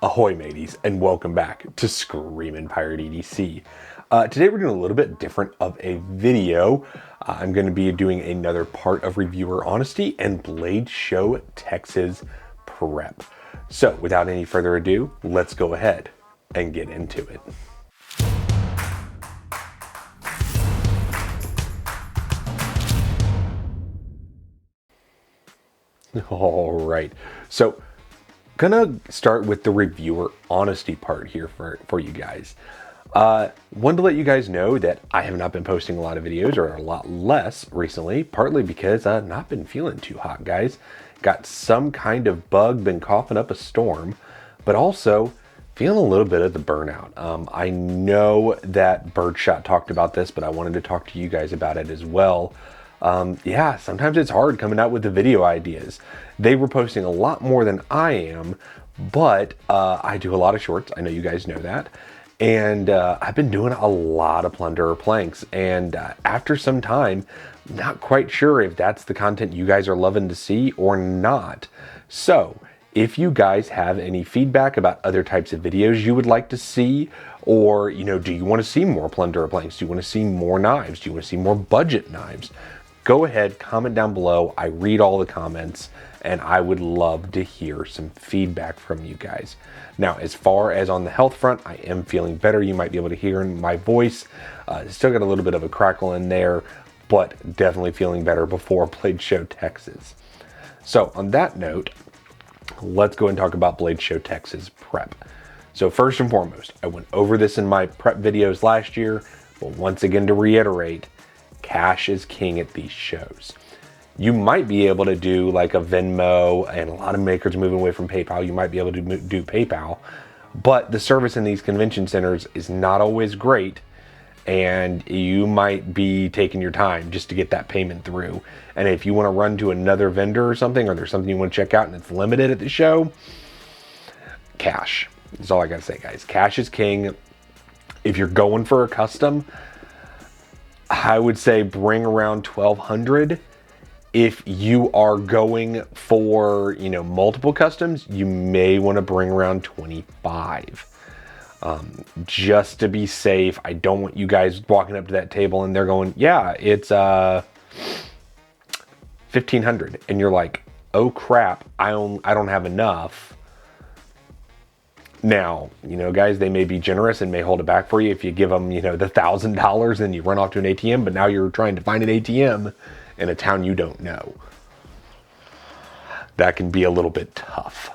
Ahoy mateys, and welcome back to Screamingpirate EDC. Today we're doing a little bit different of a video. I'm going to be doing another part of reviewer honesty and Blade Show Texas prep. So without any further ado, let's go ahead and get into it. All right, so gonna start with the reviewer honesty part here for you guys. Wanted to let you guys know that I have not been posting a lot of videos, or a lot less recently, partly because I've not been feeling too hot, guys. Got some kind of bug, been coughing up a storm, but also feeling a little bit of the burnout. I know that Birdshot talked about this, but I wanted to talk to you guys about it as well. Yeah, sometimes it's hard coming out with the video ideas. They were posting a lot more than I am, but I do a lot of shorts. I know you guys know that. And I've been doing a lot of Plunderer planks. And after some time, not quite sure if that's the content you guys are loving to see or not. So if you guys have any feedback about other types of videos you would like to see, or, you know, do you want to see more Plunderer planks? Do you want to see more knives? Do you want to see more budget knives? Go ahead, comment down below. I read all the comments and I would love to hear some feedback from you guys. Now, as far as on the health front, I am feeling better. You might be able to hear in my voice. Still got a little bit of a crackle in there, but definitely feeling better before Blade Show Texas. So on that note, let's go and talk about Blade Show Texas prep. So first and foremost, I went over this in my prep videos last year, but once again to reiterate, cash is king at these shows. You might be able to do like a Venmo, and a lot of makers moving away from PayPal. You might be able to do PayPal, but the service in these convention centers is not always great, and you might be taking your time just to get that payment through. And if you want to run to another vendor or something, or there's something you want to check out and it's limited at the show, cash. That's all I gotta say, guys. Cash is king. If you're going for a custom, I would say bring around 1,200. If you are going for, you know, multiple customs, you may want to bring around 25. Just to be safe. I don't want you guys walking up to that table and they're going, yeah, it's 1,500, and you're like, oh crap, I don't have enough. Now, you know, guys, they may be generous and may hold it back for you if you give them, you know, the $1,000 and you run off to an ATM, but now you're trying to find an ATM in a town you don't know. That can be a little bit tough.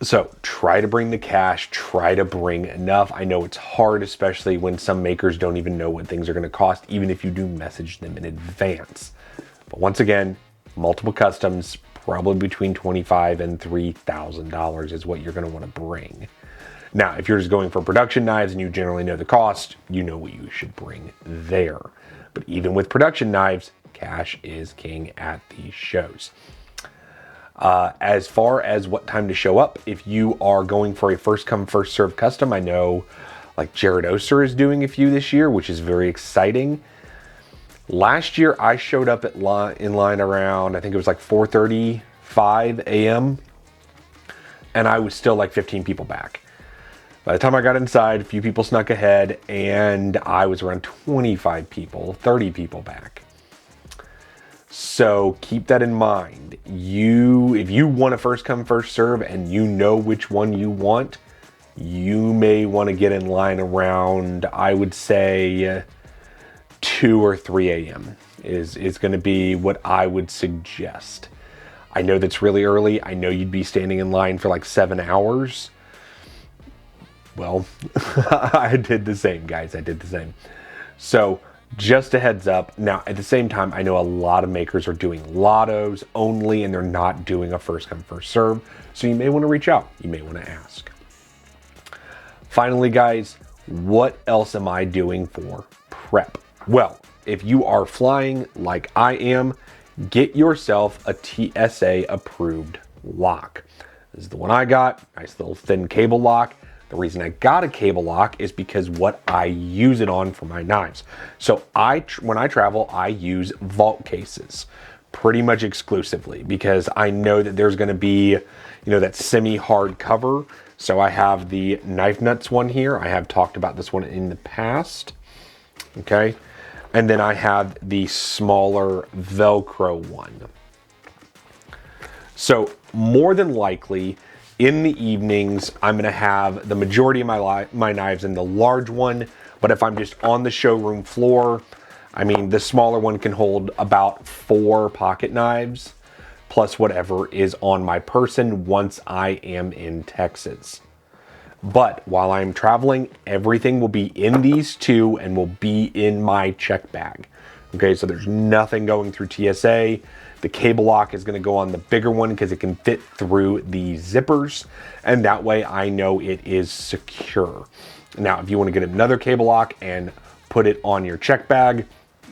So try to bring the cash, try to bring enough. I know it's hard, especially when some makers don't even know what things are going to cost, even if you do message them in advance. But once again, multiple customs, probably between $2,500 and $3,000 is what you're going to want to bring. Now, if you're just going for production knives and you generally know the cost, you know what you should bring there. But even with production knives, cash is king at these shows. As far as what time to show up, if you are going for a first come first serve custom, I know like Jared Oster is doing a few this year, which is very exciting. Last year I showed up in line around, I think it was like 4:35 a.m. and I was still like 15 people back. By the time I got inside, a few people snuck ahead and I was around 25 people, 30 people back. So keep that in mind. If you want a first come first serve and you know which one you want, you may want to get in line around, I would say 2 or 3 a.m. is going to be what I would suggest. I know that's really early. I know you'd be standing in line for like 7 hours. Well, I did the same, guys. I did the same. So just a heads up. Now, at the same time, I know a lot of makers are doing lottos only and they're not doing a first come first serve. So you may want to reach out. You may want to ask. Finally, guys, what else am I doing for prep? Well, if you are flying like I am, get yourself a TSA approved lock. This is the one I got. Nice little thin cable lock. The reason I got a cable lock is because what I use it on for my knives. So when I travel, I use vault cases pretty much exclusively because I know that there's going to be, you know, that semi-hard cover. So I have the knife nuts one here. I have talked about this one in the past. Okay. And then I have the smaller Velcro one. So more than likely in the evenings, I'm going to have the majority of my knives in the large one. But if I'm just on the showroom floor, I mean, the smaller one can hold about 4 pocket knives plus whatever is on my person once I am in Texas. But while I'm traveling, everything will be in these two and will be in my check bag. Okay, so there's nothing going through TSA. The cable lock is going to go on the bigger one because it can fit through the zippers, and that way I know it is secure. Now, if you want to get another cable lock and put it on your check bag,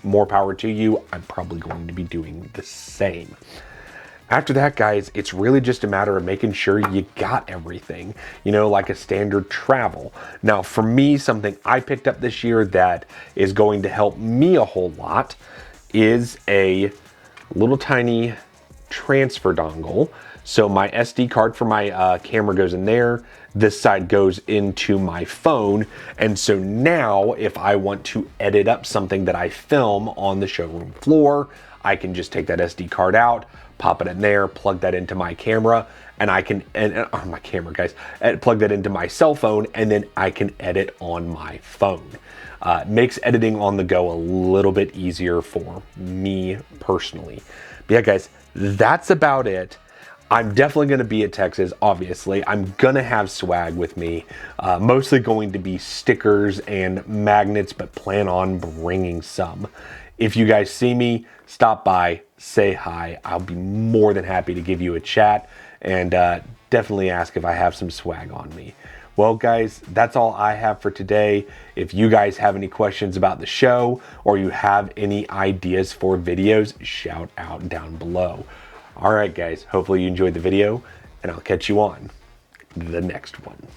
more power to you. I'm probably going to be doing the same. After that, guys, it's really just a matter of making sure you got everything, you know, like a standard travel. Now, for me, something I picked up this year that is going to help me a whole lot is a little tiny transfer dongle. So my SD card for my camera goes in there. This side goes into my phone. And so now if I want to edit up something that I film on the showroom floor, I can just take that SD card out, pop it in there, plug that into my camera, and I can, my camera, guys, plug that into my cell phone, and then I can edit on my phone. Makes editing on the go a little bit easier for me personally. But yeah, guys, that's about it. I'm definitely going to be at Texas, obviously. I'm going to have swag with me, mostly going to be stickers and magnets, but plan on bringing some. If you guys see me, stop by, say hi. I'll be more than happy to give you a chat, and definitely ask if I have some swag on me. Well, guys, that's all I have for today. If you guys have any questions about the show or you have any ideas for videos, shout out down below. All right, guys, hopefully you enjoyed the video, and I'll catch you on the next one.